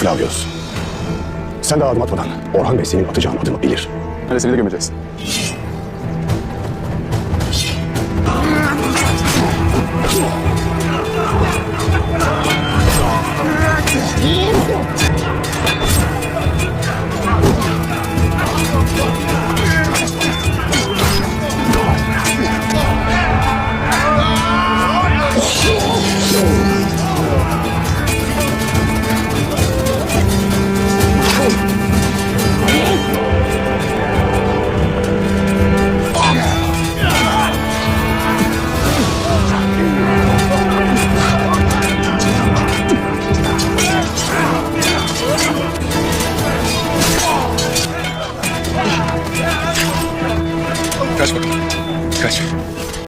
Flavius. Sen daha adım atmadan Orhan Bey senin atacağın adımı bilir. Neresini de gömeceğiz. Kaç bakalım. Kaç.